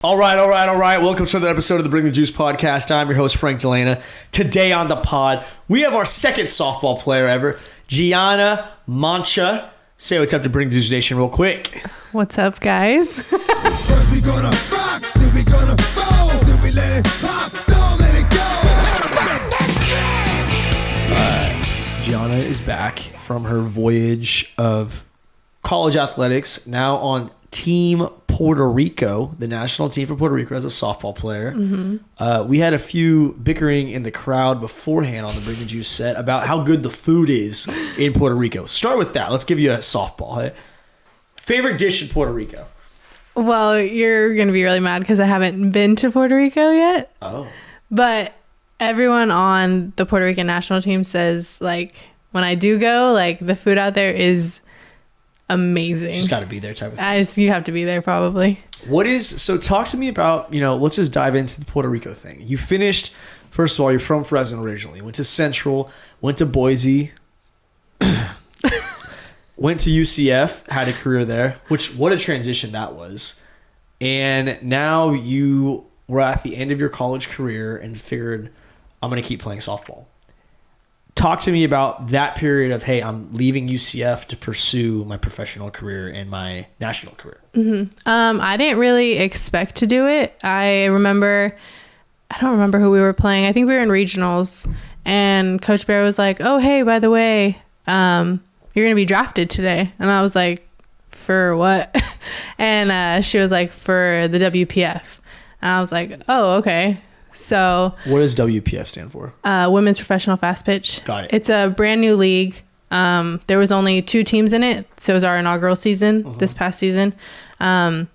All right. Welcome to another episode of the Bring the Juice podcast. I'm your host, Frank Dalena. Today on the pod, we have our second softball player ever, Gianna Mancha. Say what's up to Bring the Juice Nation real quick. What's up, guys? First we gonna rock, then we gonna fold, then we let it pop, don't let it go. Gianna is back from her voyage of college athletics, now on Team Puerto Rico, the national team for Puerto Rico as a softball player. Mm-hmm. We had a few bickering in the crowd beforehand on the Bring the Juice set about how good the food is in Puerto Rico. Start with that. Let's give you a softball. Hey? Favorite dish in Puerto Rico? Well, you're going to be really mad because I haven't been to Puerto Rico yet. Oh. But everyone on the Puerto Rican national team says, like, when I do go, like, the food out there is amazing. You just got to be there type of thing. You have to be there probably. So talk to me about, let's just dive into the Puerto Rico thing. You finished, first of all, you're from Fresno originally. Went to Central, went to Boise, went to UCF, had a career there, what a transition that was. And now you were at the end of your college career and figured, I'm going to keep playing softball. Talk to me about that period of, hey, I'm leaving UCF to pursue my professional career and my national career. Mm-hmm. I didn't really expect to do it. I don't remember who we were playing. I think we were in regionals, and Coach Bear was like, oh, hey, by the way, you're going to be drafted today. And I was like, for what? And she was like, for the WPF. And I was like, oh, okay. So what does WPF stand for? Women's Professional Fast Pitch. Got it. It's a brand new league. There was only 2 teams in it. So it was our inaugural season, this past season. Now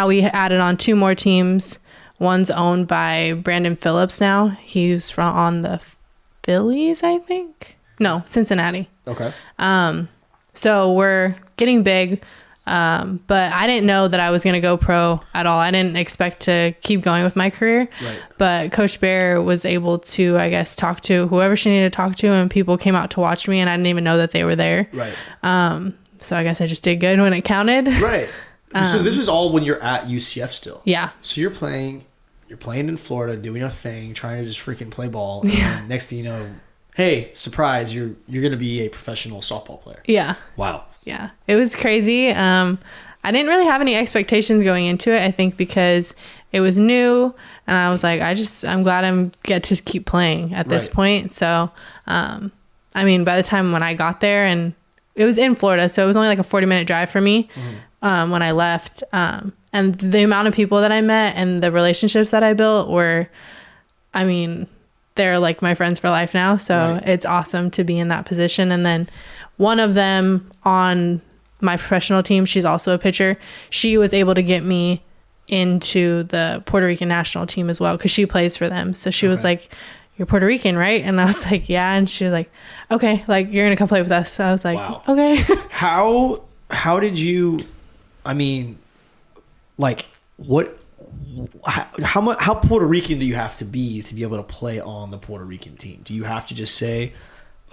we added on 2 more teams. One's owned by Brandon Phillips now. He's on the Phillies, I think. No, Cincinnati. Okay. So we're getting big. But I didn't know that I was going to go pro at all. I didn't expect to keep going with my career. Right. But Coach Bear was able to, I guess, talk to whoever she needed to talk to, and people came out to watch me, and I didn't even know that they were there. Right. So I guess I just did good when it counted. Right. So this was all when you're at UCF still. Yeah. So you're playing in Florida, doing your thing, trying to just freaking play ball. And then next thing you know, hey, surprise, you're going to be a professional softball player. Yeah. Wow. Yeah, it was crazy. I didn't really have any expectations going into it, I think, because it was new, and I was like, I'm glad I get to keep playing at this point. So, by the time when I got there, and it was in Florida, so it was only like a 40-minute drive for me when I left. And the amount of people that I met and the relationships that I built were, they're like my friends for life now. So It's awesome to be in that position. And then one of them on my professional team, she's also a pitcher. She was able to get me into the Puerto Rican national team as well because she plays for them. So she was like, you're Puerto Rican, right? And I was like, yeah. And she was like, okay, like you're going to come play with us. So I was like, wow. Okay. How did you, how Puerto Rican do you have to be able to play on the Puerto Rican team? Do you have to just say,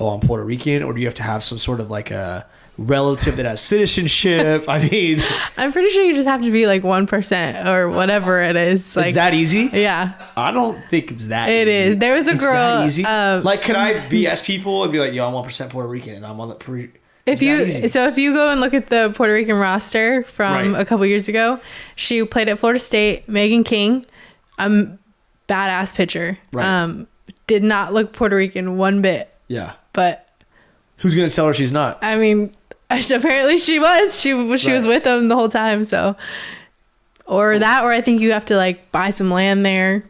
oh, I'm Puerto Rican, or do you have to have some sort of like a relative that has citizenship? I'm pretty sure you just have to be like 1% or whatever it is. Like, it's that easy? Yeah. I don't think it's that easy. It is. There was a girl. That easy? Could I BS people and be like, yo, I'm 1% Puerto Rican and I'm on the if you go and look at the Puerto Rican roster from a couple years ago, she played at Florida State. Megan King, badass pitcher. Right. Did not look Puerto Rican one bit. Yeah. But who's going to tell her she's not? Apparently she was. She was with them the whole time. So, or I think you have to like buy some land there.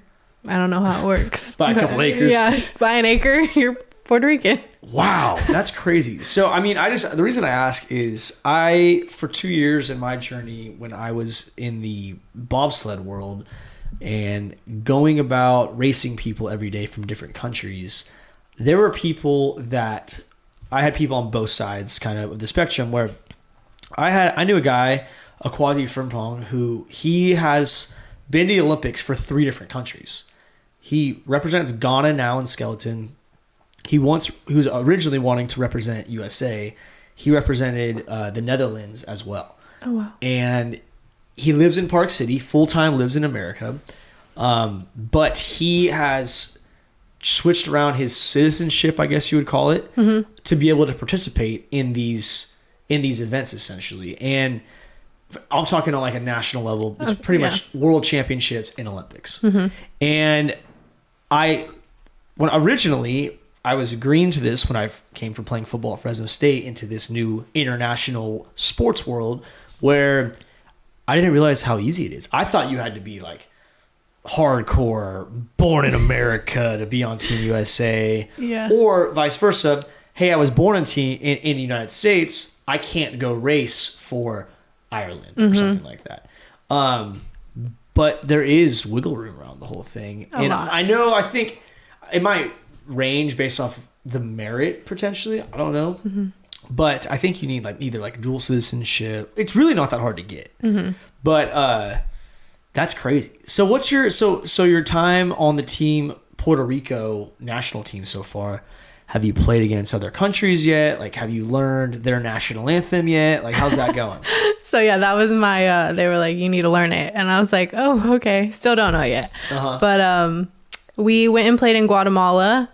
I don't know how it works. Buy a couple acres. Yeah. Buy an acre. You're Puerto Rican. Wow. That's crazy. So, the reason I ask is for 2 years in my journey when I was in the bobsled world and going about racing people every day from different countries, there were people that I had people on both sides kind of the spectrum where I knew a guy, a Kwasi Frimpong, who he has been to the Olympics for 3 different countries. He represents Ghana now in skeleton. He was originally wanting to represent USA. He represented the Netherlands as well. Oh, wow. And he lives in Park City, full time, lives in America, but he has switched around his citizenship, I guess you would call it, to be able to participate in these events essentially. And I'm talking on like a national level. It's pretty much world championships and Olympics. And when originally I was agreeing to this when I came from playing football at Fresno State into this new international sports world where I didn't realize how easy it is. I thought you had to be like hardcore, born in America to be on Team USA, or vice versa. Hey, I was born in the United States. I can't go race for Ireland or something like that. But there is wiggle room around the whole thing, A lot. I think it might range based off the merit potentially. I don't know, but I think you need like either like dual citizenship. It's really not that hard to get, but that's crazy. So what's your your time on the team Puerto Rico national team so far? Have you played against other countries yet? Like, have you learned their national anthem yet? Like, how's that going? So yeah, that was my. They were like, "You need to learn it," and I was like, "Oh, okay." Still don't know yet, but we went and played in Guatemala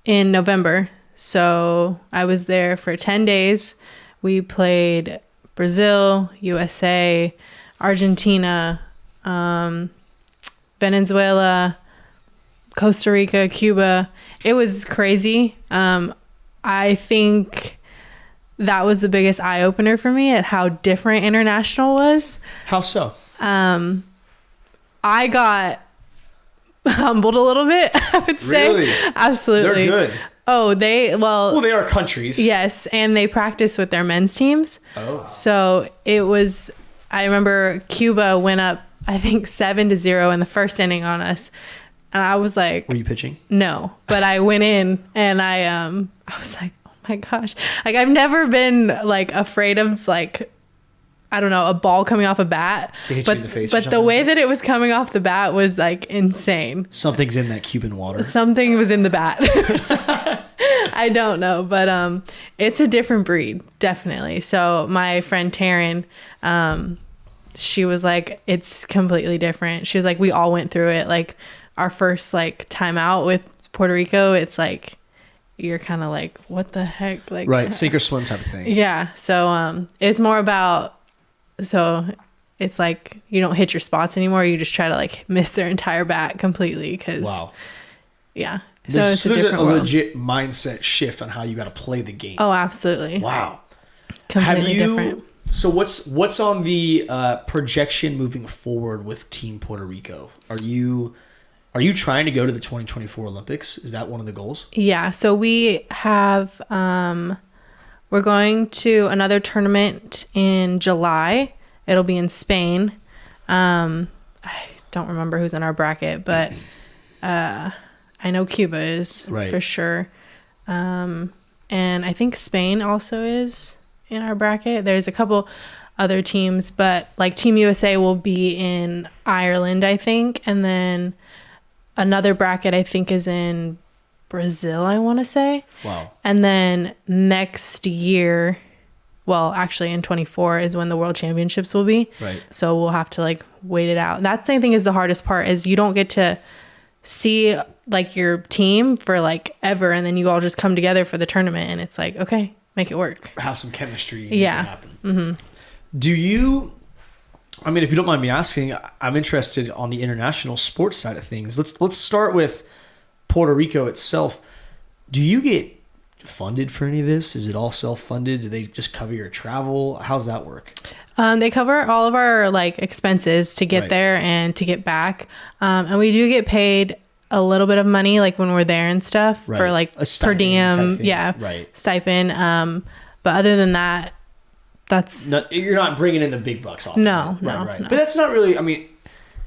in November. So I was there for 10 days. We played Brazil, USA, Argentina, Venezuela, Costa Rica, Cuba. It was crazy. I think that was the biggest eye opener for me at how different international was. How so? I got humbled a little bit, I would say. Really? Absolutely. They're good. Oh, they are countries. Yes, and they practice with their men's teams. Oh. So it was, I remember Cuba went up, I think 7-0 in the first inning on us. And I was like, were you pitching? No, but I went in and I was like, oh my gosh. Like, I've never been like afraid of like, I don't know, a ball coming off a bat. To hit you in the face or But the something? way that it was coming off the bat was like insane. Something's in that Cuban water. Something was in the bat. So, I don't know, but it's a different breed, definitely. So my friend Taryn, she was like, it's completely different. She was like, we all went through it. Like, our first like time out with Puerto Rico, it's like you're kind of like, what the heck? Like, right, sink or swim type of thing. Yeah. So it's more about, so it's like you don't hit your spots anymore. You just try to like miss their entire bat completely because yeah. So There's it's a legit mindset shift on how you got to play the game. Oh, absolutely. Wow. Completely different. So what's on the projection moving forward with Team Puerto Rico? Are you trying to go to the 2024 Olympics? Is that one of the goals? Yeah. So we have, we're going to another tournament in July. It'll be in Spain. I don't remember who's in our bracket, but I know Cuba is for sure. And I think Spain also is in our bracket. There's a couple other teams, but like Team USA will be in Ireland, I think. And then another bracket I think is in Brazil, I want to say. Wow. And then next year, well, actually in 24 is when the World Championships will be. Right. So we'll have to like wait it out. That's the thing is the hardest part is you don't get to see like your team for like ever, and then you all just come together for the tournament and it's like, okay, make it work. Have some chemistry. Yeah. Happen. Do you, I mean, if you don't mind me asking, I'm interested on the international sports side of things. Let's start with Puerto Rico itself. Do you get funded for any of this? Is it all self-funded? Do they just cover your travel? How's that work? They cover all of our like expenses to get there and to get back. And we do get paid a little bit of money like when we're there and stuff for like a per diem. Yeah. Stipend. But other than that, you're not bringing in the big bucks off. No. But that's not really, I mean,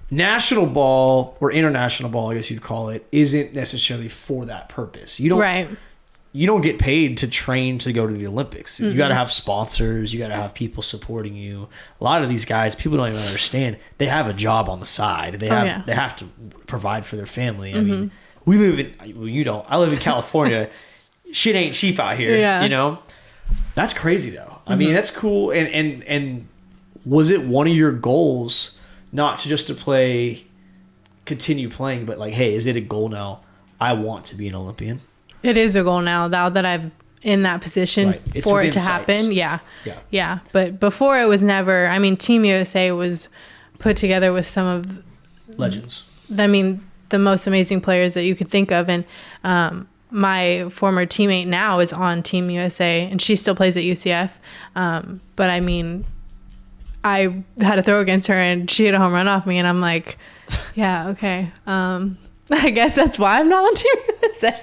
national ball or international ball, I guess you'd call it, isn't necessarily for that purpose. You don't get paid to train to go to the Olympics. You got to have sponsors. You got to have people supporting you. A lot of these guys, people don't even understand. They have a job on the side. They have to provide for their family. I mean, we live in, well, you don't. I live in California. Shit ain't cheap out here. Yeah. You know, that's crazy though. I mean, that's cool. And Was it one of your goals not to just to continue playing, but like, hey, is it a goal now? I want to be an Olympian. It is a goal now that I'm in that position for it to happen. Yeah. But before it was never, I mean, Team USA was put together with some of legends. I mean, the most amazing players that you could think of. And my former teammate now is on Team USA and she still plays at UCF. But I mean, I had to throw against her and she hit a home run off me and I'm like, yeah, okay. I guess that's why I'm not on Team USA.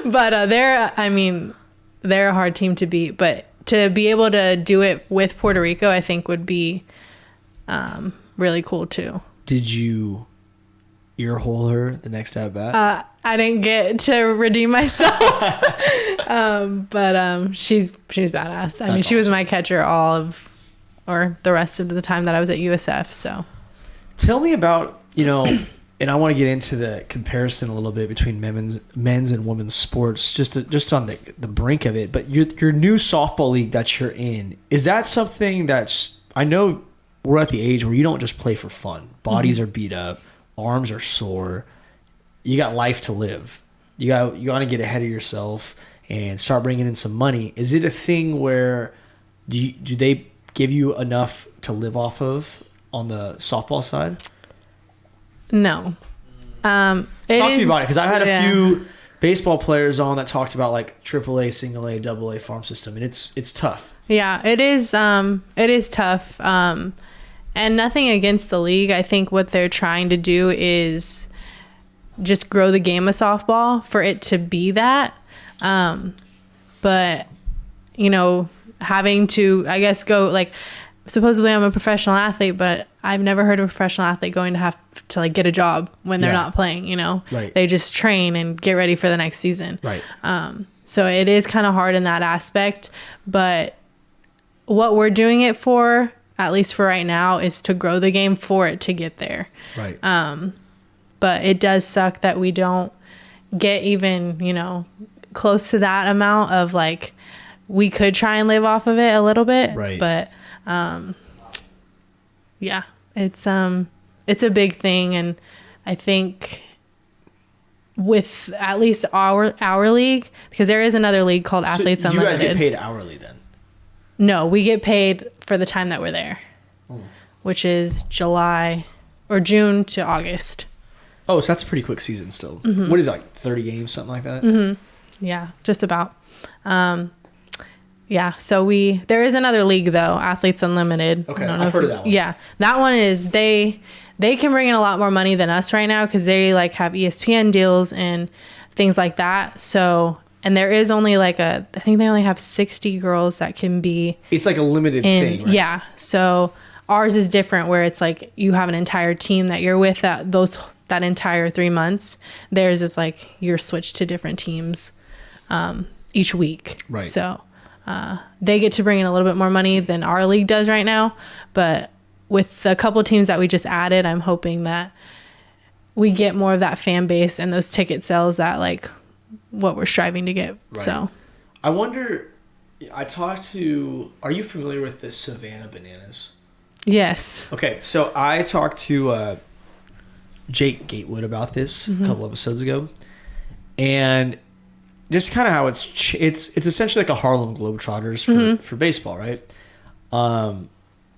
But they're a hard team to beat. But to be able to do it with Puerto Rico, I think would be really cool too. Did you earhole her the next at bat? I didn't get to redeem myself. But she's badass. I mean, she was my catcher the rest of the time that I was at USF. So tell me about, and I want to get into the comparison a little bit between men's and women's sports, just on the brink of it. But your new softball league that you're in, is that something that's, I know we're at the age where you don't just play for fun. Bodies are beat up, arms are sore. You got life to live. You got to get ahead of yourself and start bringing in some money. Is it a thing where do they give you enough to live off of on the softball side? No. Talk to me about it, because I had a few baseball players on that talked about like AAA, single A, double A farm system, and it's tough. Yeah, it is. It is tough. And nothing against the league. I think what they're trying to do is just grow the game of softball for it to be that. But having to, I guess, go like, supposedly I'm a professional athlete, but I've never heard of a professional athlete going to have to like get a job when they're not playing, Right. They just train and get ready for the next season. Right. So it is kind of hard in that aspect, but what we're doing it for, at least for right now, is to grow the game for it to get there. Right. But it does suck that we don't get even, close to that amount of like, we could try and live off of it a little bit. Right. But yeah, it's a big thing. And I think with at least our league, because there is another league called Athletes Unlimited. You guys get paid hourly then? No, we get paid for the time that we're there, which is July or June to August. Oh, so that's a pretty quick season still. Mm-hmm. What is it, like 30 games, something like that? Mm-hmm. Yeah, just about. Yeah, so there is another league though, Athletes Unlimited. Okay, I've heard of that one. Yeah, that one is they can bring in a lot more money than us right now because they like have ESPN deals and things like that. So, and there is only like I think they only have 60 girls that can be. It's like a limited thing, right? Yeah, so ours is different where it's like you have an entire team that you're with that entire 3 months. Theirs is like you're switched to different teams each week. Right. So they get to bring in a little bit more money than our league does right now. But with a couple teams that we just added, I'm hoping that we get more of that fan base and those ticket sales that like what we're striving to get. Right. So I wonder, are you familiar with the Savannah Bananas? Yes. Okay, so I talked to Jake Gatewood about this a couple episodes ago, and just kind of how it's essentially like a Harlem Globetrotters for baseball, right?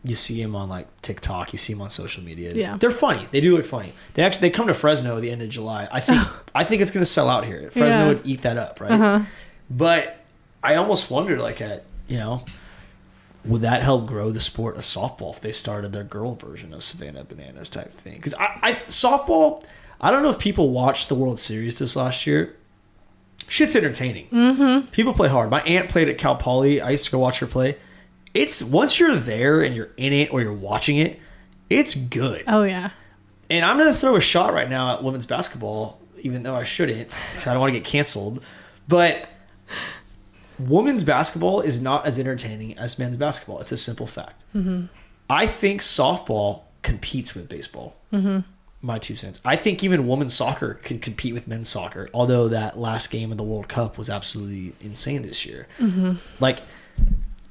You see him on like TikTok, you see him on social media. Yeah. They're funny. They do look funny. They come to Fresno at the end of July. I think it's going to sell out here. Fresno would eat that up, right? But I almost wonder, like, would that help grow the sport of softball if they started their girl version of Savannah Bananas type thing? Because softball, I don't know if people watched the World Series this last year. Shit's entertaining. Mm-hmm. People play hard. My aunt played at Cal Poly. I used to go watch her play. It's once you're there and you're in it or you're watching it, it's good. Oh yeah. And I'm gonna throw a shot right now at women's basketball, even though I shouldn't, because I don't want to get canceled. But women's basketball is not as entertaining as men's basketball. It's a simple fact. Mm-hmm. I think softball competes with baseball. Mm-hmm. My 2 cents. I think even women's soccer can compete with men's soccer, although that last game of the World Cup was absolutely insane this year. Mm-hmm. Like,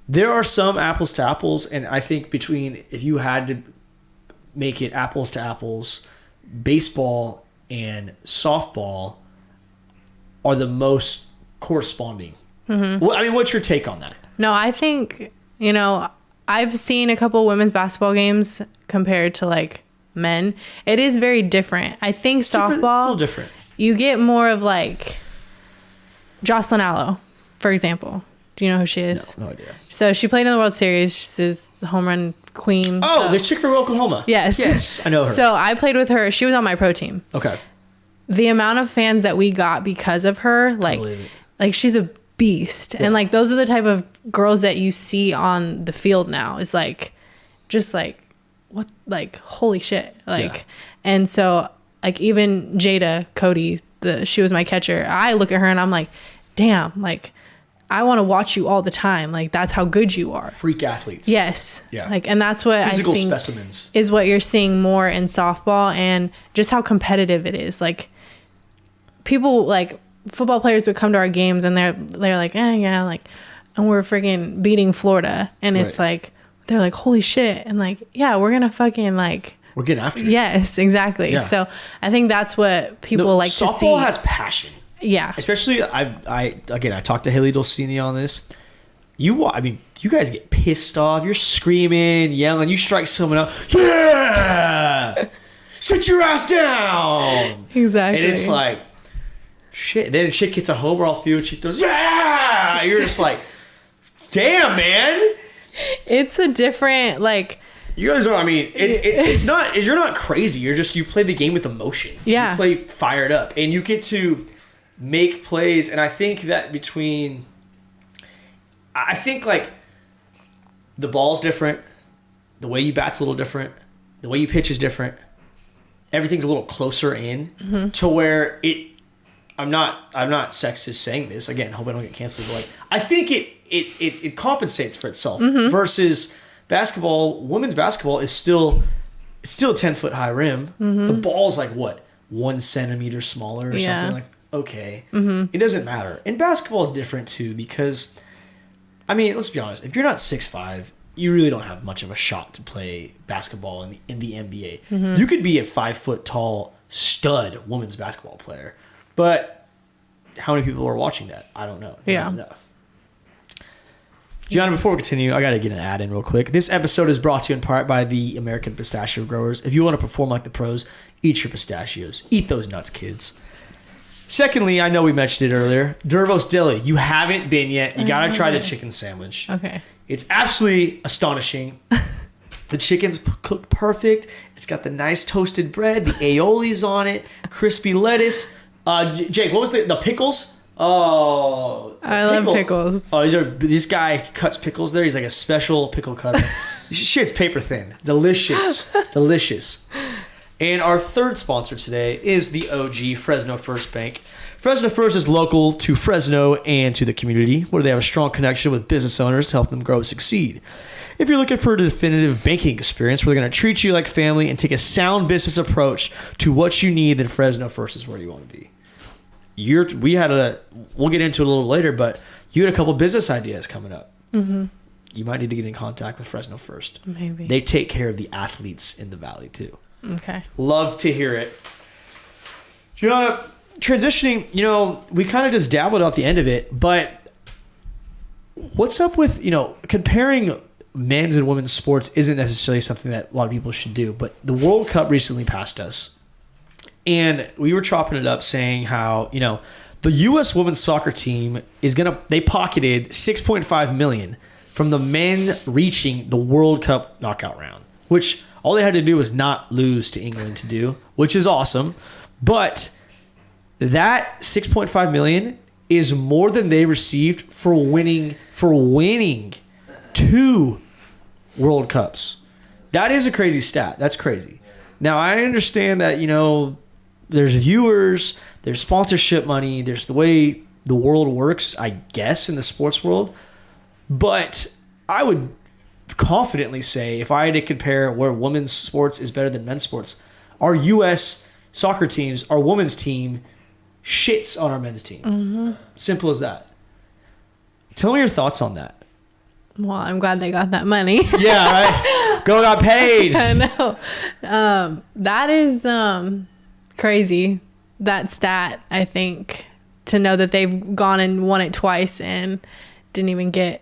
there are some apples to apples, and I think if you had to make it apples to apples, baseball and softball are the most corresponding. Well, I mean, what's your take on that? No, I think, I've seen a couple women's basketball games compared to like men. It is very different. I think softball, It's still different. you get more of like Jocelyn Allo, for example. Do you know who she is? No idea. So she played in the World Series. She's the home run queen. Oh, the chick from Oklahoma. Yes. I know her. So I played with her. She was on my pro team. Okay. The amount of fans that we got because of her, believe it. like she's a beast. Yeah. And like those are the type of girls that you see on the field now. It's like, just like, what, like, holy shit. Like, and so like even Jada Cody, she was my catcher. I look at her and I'm like, damn, like, I want to watch you all the time. Like, that's how good you are. Freak athletes. Yes. Yeah. Like, and that's what Physical I think specimens. is what you're seeing more in softball, and just how competitive it is. Like, people, like, football players would come to our games and they're like, yeah, like, and we're freaking beating Florida. And it's like, they're like, holy shit. And like, yeah, we're going to fucking like, we're getting after it. yes, exactly. Yeah. So I think that's what people like to see. Softball has passion. Yeah. Especially, I talked to Haley Dulcini on this. You guys get pissed off. You're screaming, yelling. You strike someone out. Yeah! Sit your ass down! Exactly. And it's like, shit. Then shit gets a homer off field. She throws, yeah! You're just like, damn, man. It's a different, like... You guys are, it's not, you're not crazy. You play the game with emotion. Yeah. You play fired up. And you get to make plays. And I think that like the ball's different. The way you bat's a little different. The way you pitch is different. Everything's a little closer in to where I'm not sexist saying this. Again, hope I don't get canceled. But like, I think it compensates for itself versus basketball. Women's basketball is still a 10-foot high rim. The ball's like what, 1 centimeter smaller or something like. Okay, it doesn't matter. And basketball is different too because, let's be honest. If you're not 6'5", you really don't have much of a shot to play basketball in the NBA. You could be a 5 foot tall stud women's basketball player, but how many people are watching that? I don't know. Not enough. Gianna, before we continue, I got to get an ad in real quick. This episode is brought to you in part by the American Pistachio Growers. If you want to perform like the pros, eat your pistachios. Eat those nuts, kids. Secondly, I know we mentioned it earlier, Dervos Deli. You haven't been yet. You got to try the chicken sandwich. Okay. It's absolutely astonishing. The chicken's cooked perfect. It's got the nice toasted bread, the aioli's on it, crispy lettuce. Jake, what was the pickles? Oh, I love pickles. Oh, this guy cuts pickles there. He's like a special pickle cutter. Shit's paper thin. Delicious. Delicious. And our third sponsor today is the OG Fresno First Bank. Fresno First is local to Fresno and to the community, where they have a strong connection with business owners to help them grow and succeed. If you're looking for a definitive banking experience where they're going to treat you like family and take a sound business approach to what you need, then Fresno First is where you want to be. We'll get into it a little later, but you had a couple business ideas coming up. You might need to get in contact with Fresno First. Maybe. They take care of the athletes in the valley too. Okay. Love to hear it. Transitioning, we kind of just dabbled at the end of it, but what's up with, comparing men's and women's sports isn't necessarily something that a lot of people should do, but the World Cup recently passed us. And we were chopping it up saying how, the U.S. women's soccer team they pocketed $6.5 million from the men reaching the World Cup knockout round, which all they had to do was not lose to England to do, which is awesome. But that $6.5 million is more than they received for winning 2 World Cups. That is a crazy stat. That's crazy. Now, I understand that, there's viewers, there's sponsorship money, there's the way the world works, I guess, in the sports world. But I would confidently say, if I had to compare where women's sports is better than men's sports, our U.S. soccer teams, our women's team, shits on our men's team. Simple as that. Tell me your thoughts on that. Well, I'm glad they got that money. Yeah, right. Go got paid. I know. That is crazy. That stat, I think, to know that they've gone and won it twice and didn't even get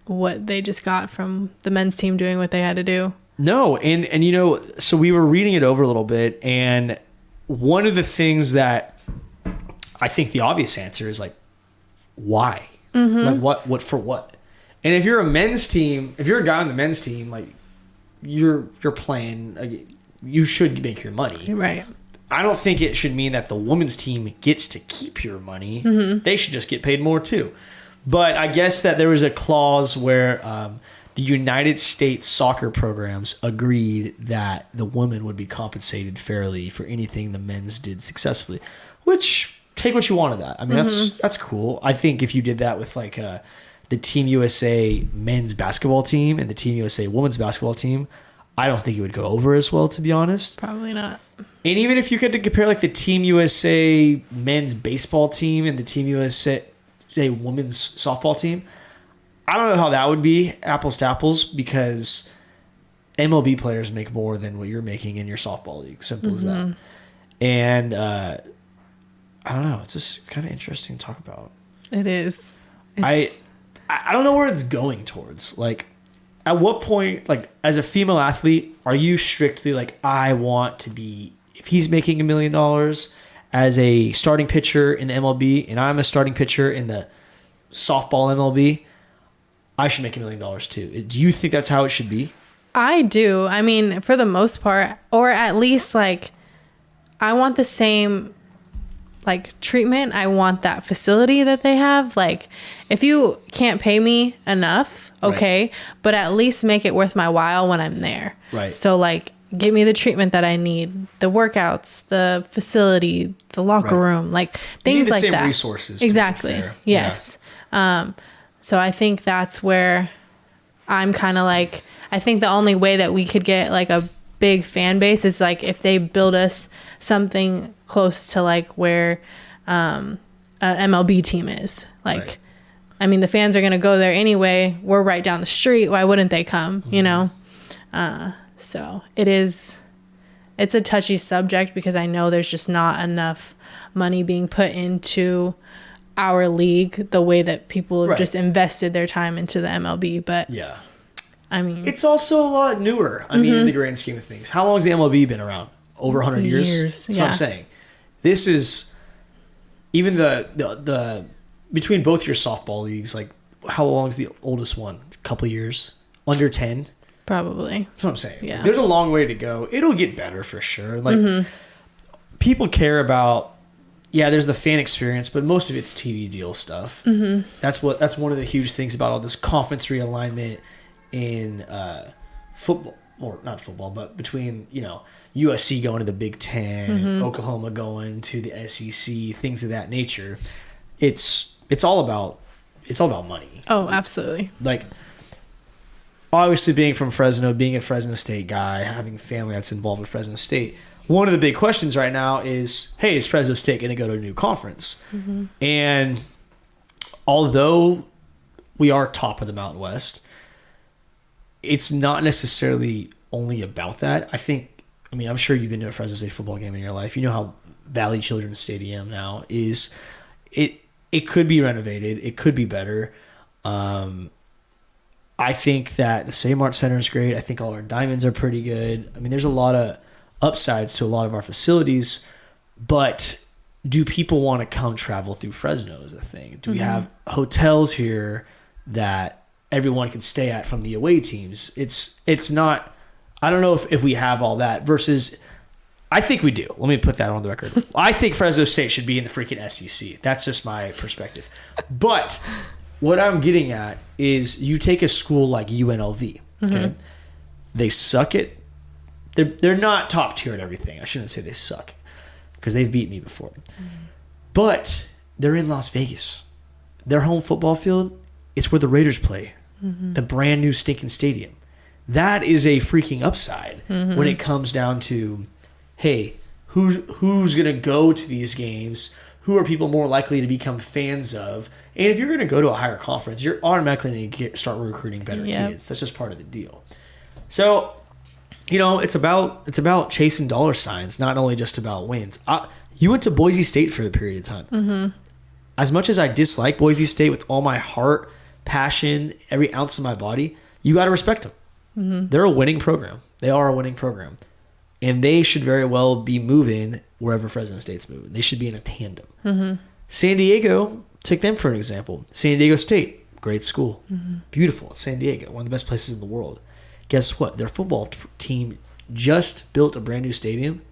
what they just got from the men's team doing what they had to do. No, and you know, so we were reading it over a little bit, and one of the things that I think the obvious answer is like, why? Like what for what? And if you're a men's team, if you're a guy on the men's team, like you're playing, you should make your money. Right. I don't think it should mean that the women's team gets to keep your money. They should just get paid more too. But I guess that there was a clause where the United States soccer programs agreed that the women would be compensated fairly for anything the men's did successfully, which take what you want of that. I mean, that's cool. I think if you did that with like the Team USA men's basketball team and the Team USA women's basketball team, I don't think it would go over as well, to be honest. Probably not. And even if you could compare like the Team USA men's baseball team and the Team USA women's softball team, I don't know how that would be apples to apples, because MLB players make more than what you're making in your softball league. Simple as that. And I don't know. It's just kind of interesting to talk about. It is. I don't know where it's going towards. Like, at what point, like, as a female athlete, are you strictly like, I want to be, if he's making $1 million as a starting pitcher in the MLB and I'm a starting pitcher in the softball MLB, I should make $1 million too. Do you think that's how it should be? I do. I mean, for the most part, or at least like, I want the same like treatment. I want that facility that they have. Like, if you can't pay me enough, okay, right, but at least make it worth my while when I'm there. Right. So like, give me the treatment that I need, the workouts, the facility, the locker room, like things like that. You need the same resources. Exactly. Yes. Yeah. So I think that's where I'm kind of like, I think the only way that we could get like a big fan base is like if they build us something close to like where an MLB team is. Like, right. I mean, the fans are going to go there anyway. We're right down the street. Why wouldn't they come? You know? So it's a touchy subject because I know there's just not enough money being put into our league the way that people have just invested their time into the MLB. But yeah, I mean, it's also a lot newer. I mean, in the grand scheme of things, how long has the MLB been around? Over 100 years. That's what I'm saying. This is even the between both your softball leagues. Like, how long is the oldest one? A couple years, under 10. Probably. That's what I'm saying. Yeah. There's a long way to go. It'll get better for sure. Like, people care about, there's the fan experience, but most of it's TV deal stuff. That's one of the huge things about all this conference realignment in football, or not football, but between, USC going to the Big Ten and Oklahoma going to the SEC, things of that nature. It's all about money. Oh, absolutely. Like, obviously, being from Fresno, being a Fresno State guy, having family that's involved with Fresno State, one of the big questions right now is, hey, is Fresno State going to go to a new conference? And although we are top of the Mountain West, it's not necessarily only about that. I'm sure you've been to a Fresno State football game in your life. You know how Valley Children's Stadium now is. It could be renovated. It could be better. I think that the St. Mart Center is great. I think all our diamonds are pretty good. I mean, there's a lot of upsides to a lot of our facilities, but do people want to come travel through Fresno is the thing. Do we have hotels here that everyone can stay at from the away teams? It's not, I don't know if we have all that versus, I think we do. Let me put that on the record. I think Fresno State should be in the freaking SEC. That's just my perspective. But what I'm getting at is you take a school like UNLV, okay? They suck at, they're not top tier at everything. I shouldn't say they suck because they've beat me before. But they're in Las Vegas. Their home football field, it's where the Raiders play. The brand new stinking stadium. That is a freaking upside when it comes down to, hey, who's going to go to these games? who are people more likely to become fans of. And if you're going to go to a higher conference, you're automatically going to start recruiting better kids. That's just part of the deal. So, it's about chasing dollar signs, not only just about wins. You went to Boise State for a period of time. Mm-hmm. As much as I dislike Boise State with all my heart, passion, every ounce of my body, you got to respect them. Mm-hmm. They're a winning program. They are a winning program. And they should very well be moving wherever Fresno State's moving. They should be in a tandem. Mm-hmm. San Diego, take them for an example. San Diego State, great school. Mm-hmm. Beautiful. It's San Diego, one of the best places in the world. Guess what? Their football team just built a brand new stadium.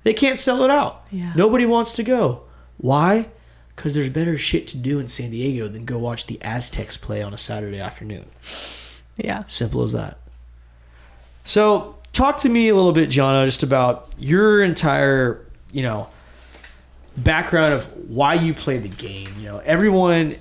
They can't sell it out. Yeah. Nobody wants to go. Why? Because there's better shit to do in San Diego than go watch the Aztecs play on a Saturday afternoon. Yeah. Simple as that. So talk to me a little bit, Gianna, just about your entire, background of why you play the game. Everyone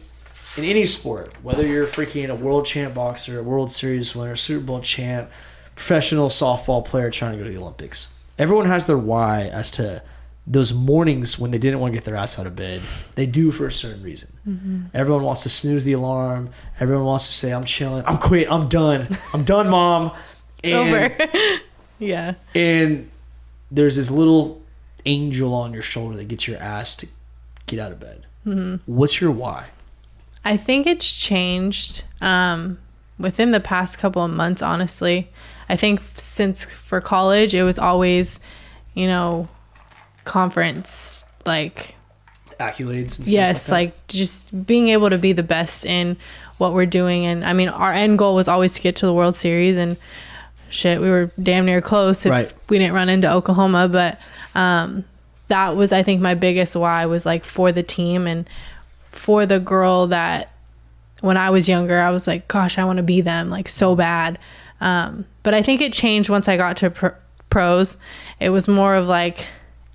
in any sport, whether you're freaking a world champ boxer, a World Series winner, Super Bowl champ, professional softball player trying to go to the Olympics, everyone has their why as to those mornings when they didn't want to get their ass out of bed. They do for a certain reason. Mm-hmm. Everyone wants to snooze the alarm. Everyone wants to say, I'm chilling. I'm quit. I'm done. I'm done, Mom. It's over. Yeah. And there's this little angel on your shoulder that gets your ass to get out of bed. Mm-hmm. What's your why? I think it's changed within the past couple of months, honestly. I think since for college, it was always, conference, like accolades and stuff. Yes, like just being able to be the best in what we're doing. And I mean, our end goal was always to get to the World Series, and shit, we were damn near close if we didn't run into Oklahoma. But that was, I think, my biggest why was like for the team and for the girl that when I was younger, I was like, gosh, I want to be them, like so bad. But I think it changed once I got to pros. It was more of like,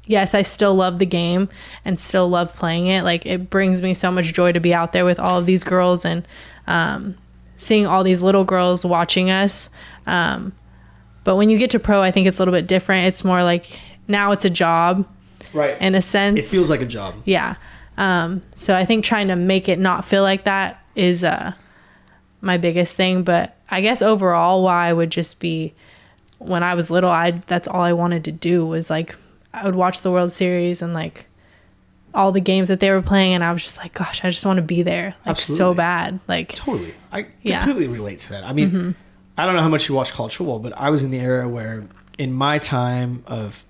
yes, I still love the game and still love playing it. Like it brings me so much joy to be out there with all of these girls and seeing all these little girls watching us. But when you get to pro, I think it's a little bit different. It's more like now it's a job, right? In a sense, it feels like a job. Yeah. So I think trying to make it not feel like that is my biggest thing. But I guess overall, why would just be when I was little, that's all I wanted to do was like I would watch the World Series and like all the games that they were playing, and I was just like, gosh, I just want to be there, like so bad. Like totally, I completely relate to that. I mean. Mm-hmm. I don't know how much you watch college football, but I was in the era where, in my time of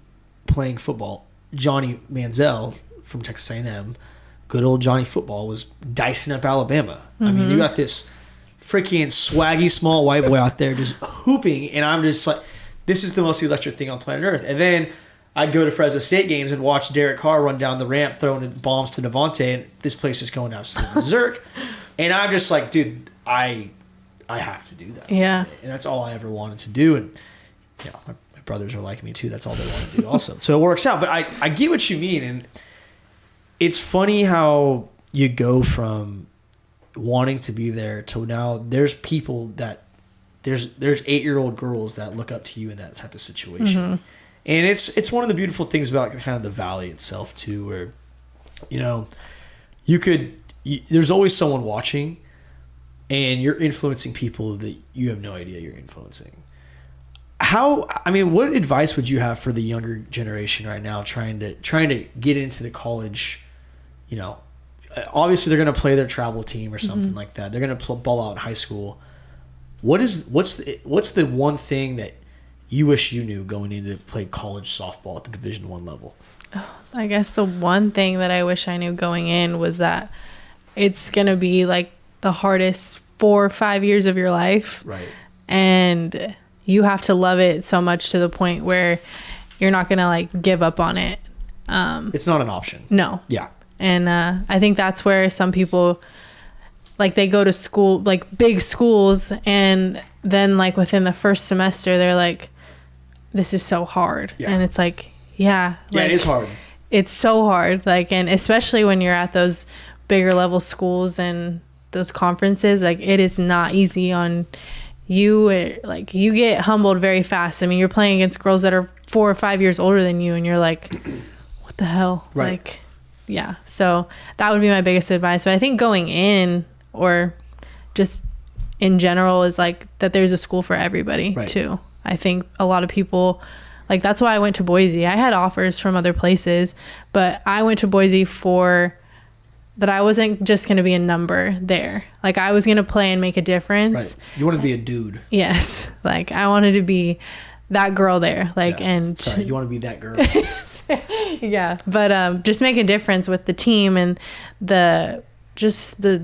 playing football, Johnny Manziel from Texas A&M, good old Johnny Football, was dicing up Alabama. Mm-hmm. I mean, you got this freaking swaggy small white boy out there just hooping, and I'm just like, this is the most electric thing on planet Earth. And then I'd go to Fresno State games and watch Derek Carr run down the ramp throwing bombs to Devontae, and this place is going absolutely berserk. And I'm just like, dude, I have to do that. Yeah. And that's all I ever wanted to do. And, my brothers are like me too. That's all they want to do also. So it works out. But I get what you mean. And it's funny how you go from wanting to be there to now there's people that there's 8-year-old girls that look up to you in that type of situation. Mm-hmm. And it's one of the beautiful things about kind of the valley itself too, where, there's always someone watching. And you're influencing people that you have no idea you're influencing. What advice would you have for the younger generation right now trying to get into the college, obviously they're going to play their travel team or something mm-hmm. like that. They're going to ball out in high school. What's the one thing that you wish you knew going into play college softball at the Division I level? Oh, I guess the one thing that I wish I knew going in was that it's going to be like the hardest 4 or 5 years of your life. Right. And you have to love it so much to the point where you're not going to like give up on it. It's not an option. No. Yeah. And I think that's where some people like they go to school, like big schools, and then like within the first semester, they're like, this is so hard. Yeah. And it's like, yeah. Yeah, like, it is hard. It's so hard. Like, and especially when you're at those bigger level schools and those conferences, like it is not easy on you. Like you get humbled very fast. I mean, you're playing against girls that are 4 or 5 years older than you, and you're like, what the hell? Right. Like, yeah, so that would be my biggest advice. But I think going in, or just in general, is like that there's a school for everybody too. I think a lot of people, like, that's why I went to Boise. I had offers from other places, but I went to Boise for that. I wasn't just going to be a number there. Like, I was going to play and make a difference. Right. You wanted to be a dude. Yes. Like, I wanted to be that girl there. Like, and sorry, you want to be that girl. yeah. But just make a difference with the team and the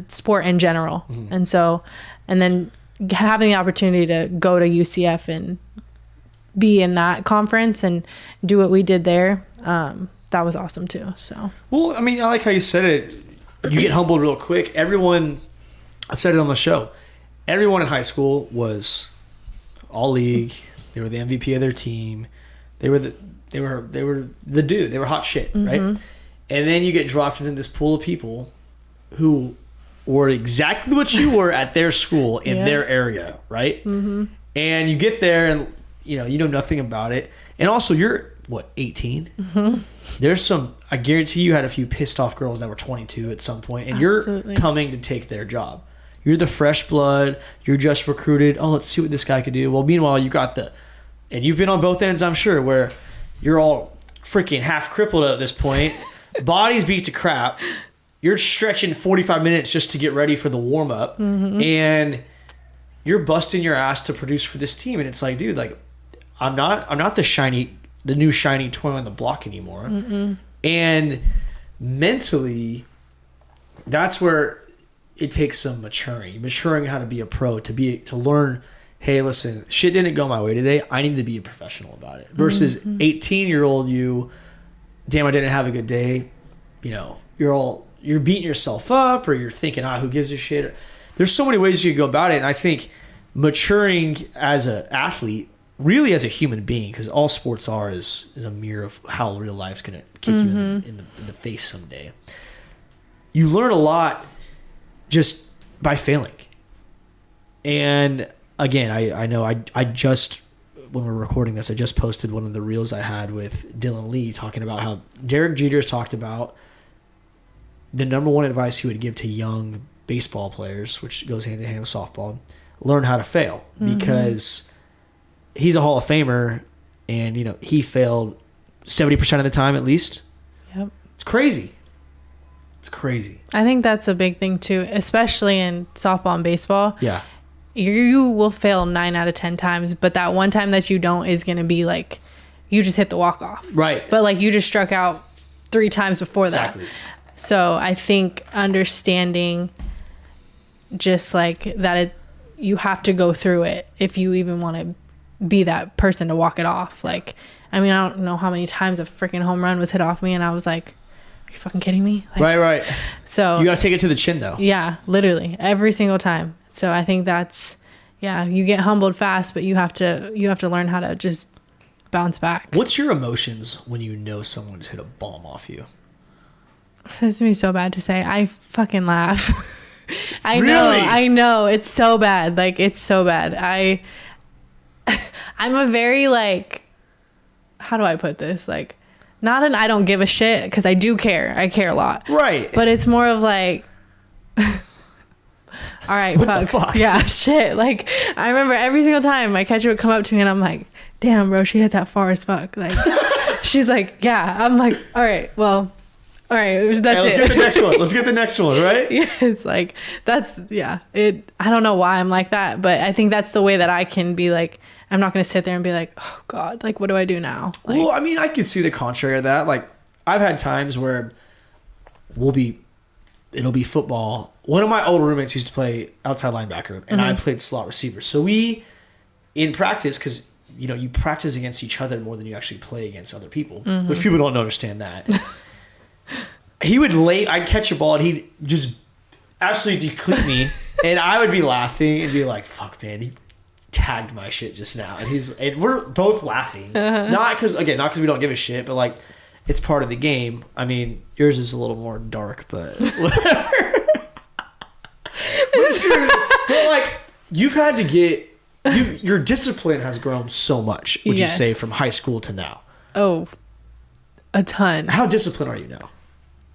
sport in general. Mm-hmm. And so, and then having the opportunity to go to UCF and be in that conference and do what we did there, that was awesome too. So, well, I mean, I like how you said it. You get humbled real quick. Everyone, I've said it on the show, everyone in high school was all league. They were the MVP of their team. They were the dude. They were hot shit, mm-hmm. right? And then you get dropped into this pool of people who were exactly what you were at their school in their area, right? Mm-hmm. And you get there and you know nothing about it. And also you're, what, 18? Mm-hmm. There's some, I guarantee you had a few pissed off girls that were 22 at some point, and Absolutely. You're coming to take their job. You're the fresh blood. You're just recruited. Oh, let's see what this guy could do. Well, meanwhile, you got and you've been on both ends, I'm sure, where you're all freaking half crippled at this point. Bodies beat to crap. You're stretching 45 minutes just to get ready for the warm up, mm-hmm. and you're busting your ass to produce for this team. And it's like, dude, like, I'm not the new shiny toy on the block anymore. Mm-mm. And mentally, that's where it takes some maturing how to be a pro, to learn, hey, listen, shit didn't go my way today. I need to be a professional about it. Versus 18-year-old you, damn, I didn't have a good day. You know, you're beating yourself up, or you're thinking, who gives a shit? There's so many ways you can go about it. And I think maturing as an athlete, really as a human being, because all sports is a mirror of how real life's going to kick you in the face someday. You learn a lot just by failing. And again, I know I just, when we're recording this, I just posted one of the reels I had with Dylan Lee talking about how Derek Jeter's talked about the number one advice he would give to young baseball players, which goes hand in hand with softball, learn how to fail, because he's a Hall of Famer, and he failed 70% of the time at least. Yep. It's crazy. It's crazy. I think that's a big thing too, especially in softball and baseball. Yeah. You will fail 9 out of 10 times, but that one time that you don't is going to be like you just hit the walk-off. Right. But like you just struck out 3 times before that. Exactly. So I think understanding just like that you have to go through it if you even want to be that person to walk it off. Like, I mean, I don't know how many times a freaking home run was hit off me and I was like, are you fucking kidding me? Like, right. So you got to take it to the chin though. Yeah, literally every single time. So I think that's, you get humbled fast, but you have to learn how to just bounce back. What's your emotions when you know someone's hit a bomb off you? This is gonna be so bad to say. I fucking laugh. Really? I know. It's so bad. Like, it's so bad. I'm a very, like, how do I put this? Like, not an I don't give a shit, because I do care. I care a lot. Right. But it's more of like, all right, what the fuck? Yeah, shit. Like, I remember every single time my catcher would come up to me and I'm like, damn, bro, she hit that far as fuck. Like, she's like, yeah. I'm like, all right, well, all right, that's it. Let's get the next one, right? Yeah, it's like, that's, I don't know why I'm like that, but I think that's the way that I can be like, I'm not going to sit there and be like, oh God, like, what do I do now? Like, well, I mean, I could see the contrary of that. Like, I've had times where it'll be football. One of my old roommates used to play outside linebacker, and I played slot receiver. So we, in practice, because, you practice against each other more than you actually play against other people, which people don't understand that. I'd catch a ball and he'd just absolutely decleat me, and I would be laughing and be like, fuck, man, he tagged my shit just now. And we're both laughing. Not because we don't give a shit, but like, it's part of the game. I mean, yours is a little more dark, but whatever. But like, you've had to get, your discipline has grown so much, would you say, from high school to now? Oh, a ton. How disciplined are you now?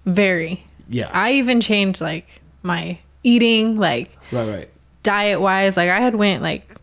Very. Yeah. I even changed like my eating, like Right. diet wise. Like I had went like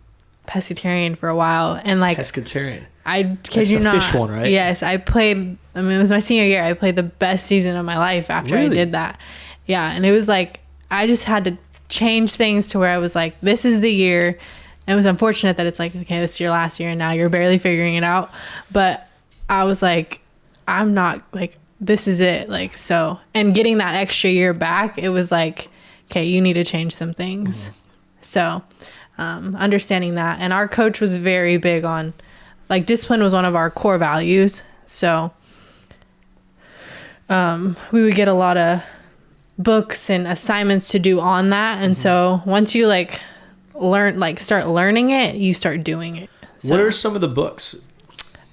pescatarian for a while, and like Pescatarian. I That's kid you the not. fish one, right? Yes, I played. I mean, it was my senior year. I played the best season of my life after I Really? did that. Yeah, and it was like I just had to change things to where I was like, this is the year. And it was unfortunate that it's like, okay, this is your last year, and now you're barely figuring it out. But I was like, I'm not like, this is it. Like, so, and getting that extra year back, it was like, okay, you need to change some things. So, understanding that. And our coach was very big on, like, discipline was one of our core values. So, we would get a lot of books and assignments to do on that. And so once you like start learning it, you start doing it. So, What are some of the books?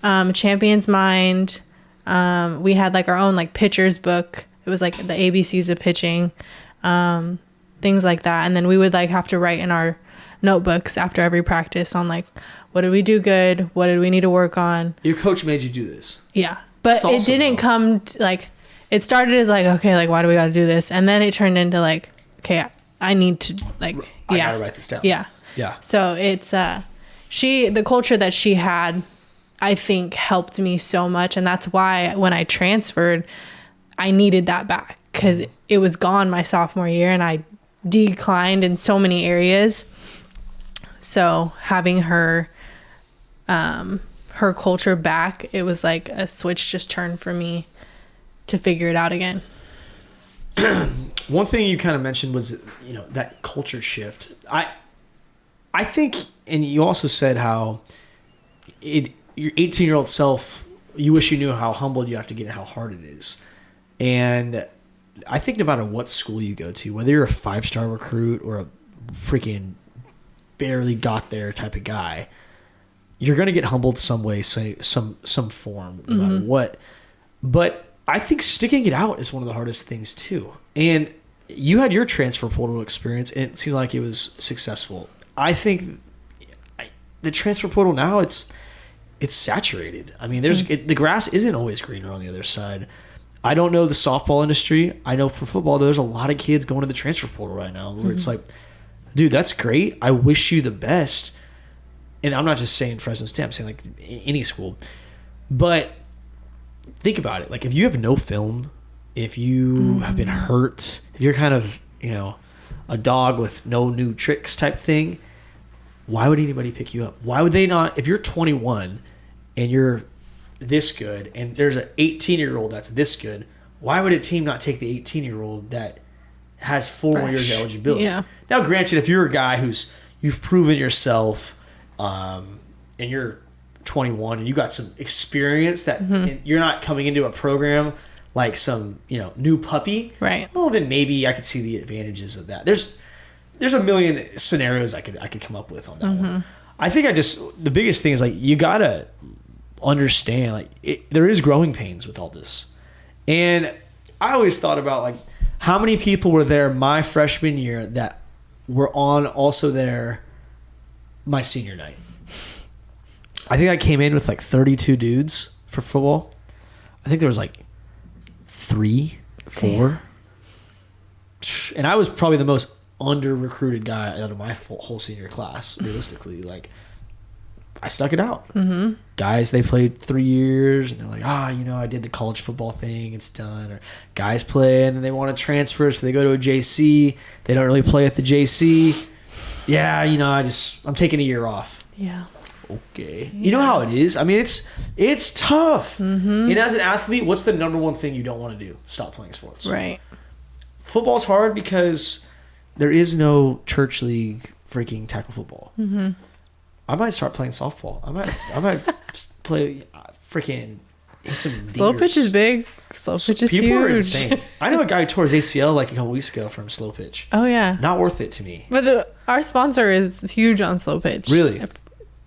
Champion's Mind. We had like our own like pitcher's book. It was like the ABCs of pitching, things like that. And then we would like have to write in our notebooks after every practice on like, what did we do good? What did we need to work on? Your coach made you do this. Yeah. But That's it awesome, didn't though. come like, it started as like, okay, like why do we got to do this? And then it turned into like, okay, I need to like, I yeah. gotta write this down. Yeah. Yeah. So it's the culture that she had, I think helped me so much, and that's why when I transferred, I needed that back because it was gone my sophomore year, and I declined in so many areas. So having her culture back, it was like a switch just turned for me to figure it out again. One thing you kind of mentioned was, that culture shift. I think, and you also said how your 18-year-old self, you wish you knew how humbled you have to get and how hard it is. And I think no matter what school you go to, whether you're a 5-star recruit or a freaking barely got there type of guy, you're going to get humbled some way, some form, no matter what. But I think sticking it out is one of the hardest things too. And you had your transfer portal experience, and it seemed like it was successful. I think the transfer portal now, it's saturated. I mean, the grass isn't always greener on the other side. I don't know the softball industry. I know for football, there's a lot of kids going to the transfer portal right now where it's like, dude, that's great. I wish you the best. And I'm not just saying Fresno State, I'm saying like any school. But think about it. Like if you have no film, if you have been hurt, if you're kind of, a dog with no new tricks type thing, why would anybody pick you up? Why would they not? If you're 21 and you're this good and there's an 18-year-old that's this good, why would a team not take the 18-year-old that has 4 more years of eligibility? Yeah. Now, granted, if you're a guy you've proven yourself and you're 21 and you got some experience that you're not coming into a program like some, new puppy. Right. Well, then maybe I could see the advantages of that. There's a million scenarios I could come up with on that one. I think the biggest thing is like, you gotta understand like there is growing pains with all this. And I always thought about like how many people were there my freshman year that were on also there my senior night. I think I came in with like 32 dudes for football. I think there was like 3, 4. And I was probably the most under-recruited guy out of my whole senior class, realistically. Like, I stuck it out. Guys, they played 3 years, and they're like, I did the college football thing, it's done. Or guys play, and then they want to transfer, so they go to a JC. They don't really play at the JC. Yeah, I'm taking a year off. Yeah. Okay. You know how it is? I mean, it's tough. And as an athlete, what's the number one thing you don't want to do? Stop playing sports. Right. Football's hard because there is no church league freaking tackle football. I might start playing softball. I might play freaking hit some Slow dingers. pitch is big. Slow pitch is People huge. are insane. I know a guy who tore his ACL like a couple weeks ago from slow pitch. Oh yeah. Not worth it to me. But our sponsor is huge on slow pitch. Really?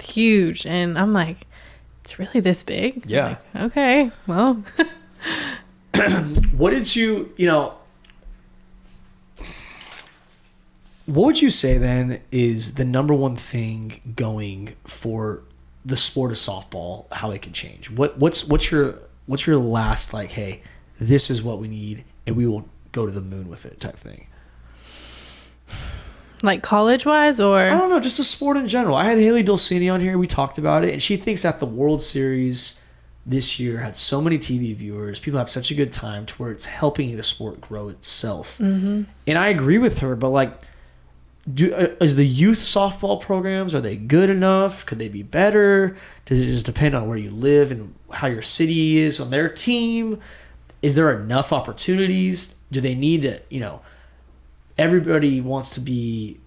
Huge. And I'm like, it's really this big? Yeah. Like, okay. Well. What did what would you say then is the number one thing going for the sport of softball, how it could change? What's your last like, hey, this is what we need and we will go to the moon with it type thing? Like college-wise, or I don't know, just a sport in general. I had Haley Dulcini on here. We talked about it, and she thinks that the World Series this year had so many TV viewers. People have such a good time to where it's helping the sport grow itself. Mm-hmm. And I agree with her, but like, is the youth softball programs, are they good enough? Could they be better? Does it just depend on where you live and how your city is on their team? Is there enough opportunities? Do they need to, everybody wants to be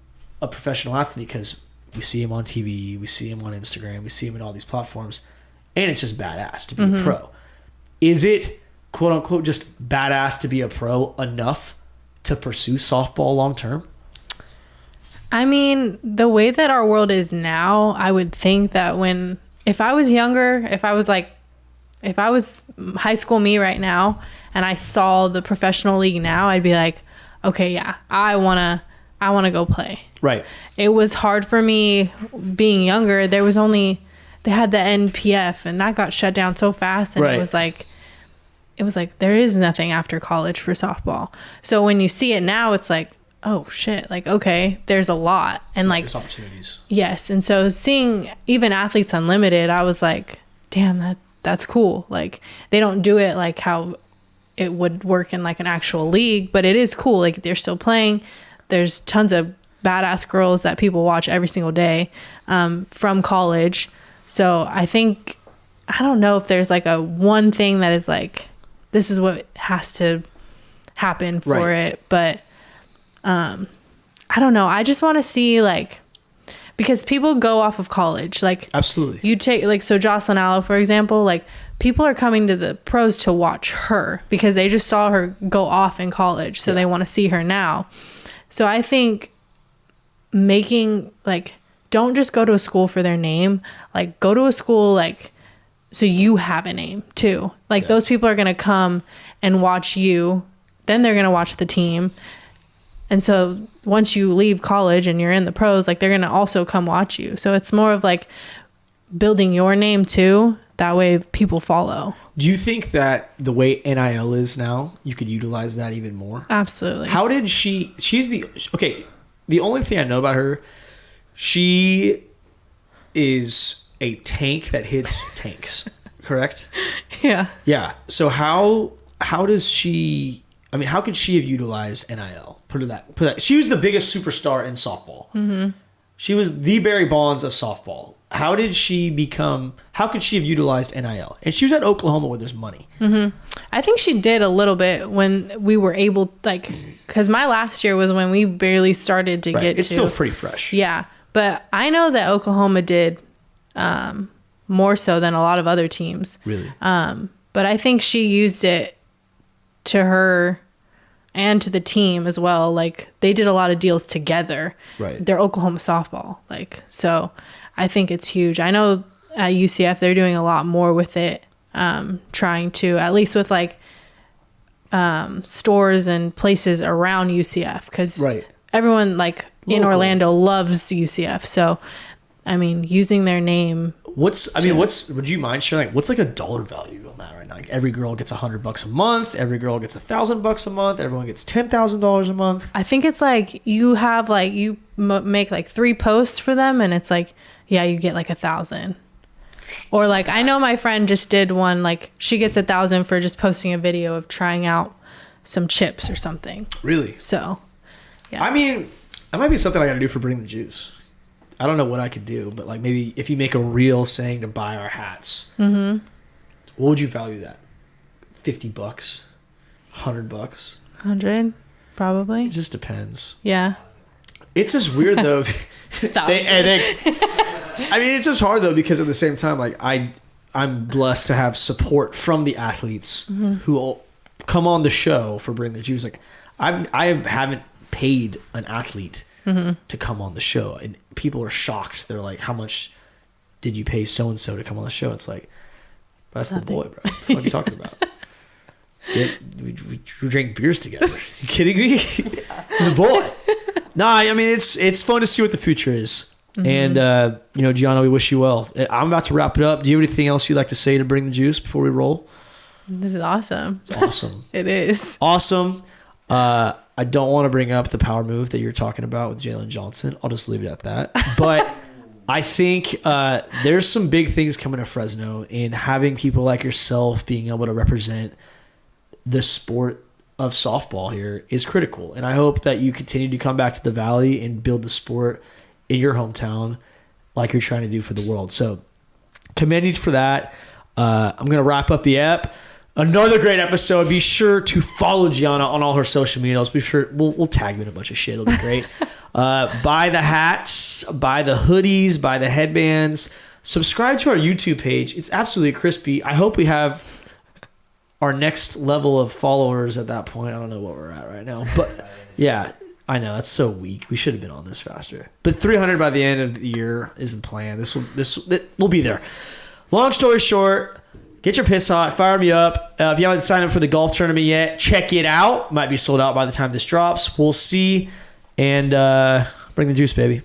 a professional athlete because we see him on TV, we see him on Instagram, we see him in all these platforms, and it's just badass to be a pro. Is it, quote unquote, just badass to be a pro enough to pursue softball long term? I mean, the way that our world is now, I would think that if I was younger, if I was high school me right now and I saw the professional league now, I'd be like, okay, yeah, I want to go play. Right. It was hard for me being younger. They had the NPF and that got shut down so fast. And right. it was like, there is nothing after college for softball. So when you see it now, it's like, oh shit, like, okay, there's a lot. And like, there's opportunities. Yes. And so seeing even Athletes Unlimited, I was like, damn, that's cool. Like they don't do it like how it would work in like an actual league, but it is cool. Like they're still playing. There's tons of badass girls that people watch every single day from college. So I don't know if there's like a one thing that is like, this is what has to happen for it. But I don't know. I just want to see like, because people go off of college. Like absolutely. You take like, so Jocelyn Allo, for example, like people are coming to the pros to watch her because they just saw her go off in college. So they want to see her now. So I think making like, don't just go to a school for their name, like go to a school, like, so you have a name too. Like those people are going to come and watch you. Then they're going to watch the team. And so once you leave college and you're in the pros, like they're going to also come watch you. So it's more of like building your name too. That way people follow. Do you think that the way NIL is now, you could utilize that even more? Absolutely. How did she's the only thing I know about her, she is a tank that hits tanks, correct? Yeah. Yeah. So how does she, I mean, how could she have utilized NIL? Put that. She was the biggest superstar in softball. Mm-hmm. She was the Barry Bonds of softball. How could she have utilized NIL? And she was at Oklahoma where there's money. Mm-hmm. I think she did a little bit when we were able, like, because my last year was when we barely started to get It's to. still pretty fresh. Yeah. But I know that Oklahoma did more so than a lot of other teams. Really? But I think she used it to her and to the team as well. Like they did a lot of deals together. Right. They're Oklahoma softball. Like, so I think it's huge. I know at UCF, they're doing a lot more with it. Trying to, at least with like stores and places around UCF. Cause everyone like in Orlando loves UCF. So, I mean, using their name. Would you mind sharing, like, what's like a dollar value on that right now? Like every girl gets $100 a month. Every girl gets $1,000 a month. Everyone gets $10,000 a month. I think it's like you have like, you make like 3 posts for them and it's like, yeah, you get like 1,000. Or like, I know my friend just did one, like she gets 1,000 for just posting a video of trying out some chips or something. Really? So, yeah. I mean, that might be something I got to do for Bring the Juice. I don't know what I could do, but like maybe if you make a reel saying to buy our hats, what would you value that? $50, $100, 100, probably. It just depends. Yeah. It's just weird though. I mean, it's just hard though because at the same time, like I'm blessed to have support from the athletes who will come on the show for Bring the Juice. Like I haven't paid an athlete to come on the show, and people are shocked. They're like, "How much did you pay so and so to come on the show?" It's like, that's the boy, bro. What the fuck are you talking about? We drank beers together. You kidding me? The boy. Nah, I mean it's fun to see what the future is. And Gianna, we wish you well. I'm about to wrap it up. Do you have anything else you'd like to say to Bring the Juice before we roll? This is awesome. It's awesome. It is. Awesome. I don't want to bring up the power move that you're talking about with Jalen Johnson. I'll just leave it at that. But I think there's some big things coming to Fresno in having people like yourself being able to represent the sport of softball here is critical. And I hope that you continue to come back to the Valley and build the sport in your hometown like you're trying to do for the world. So commend you for that. I'm going to wrap up the app. Another great episode. Be sure to follow Gianna on all her social medias. Be sure we'll tag you in a bunch of shit. It'll be great. Buy the hats, buy the hoodies, buy the headbands. Subscribe to our YouTube page. It's absolutely crispy. I hope we have our next level of followers at that point. I don't know what we're at right now, but yeah, I know that's so weak. We should have been on this faster. But 300 by the end of the year is the plan. This will be there. Long story short. Get your piss hot. Fire me up. If you haven't signed up for the golf tournament yet, check it out. Might be sold out by the time this drops. We'll see. And bring the juice, baby.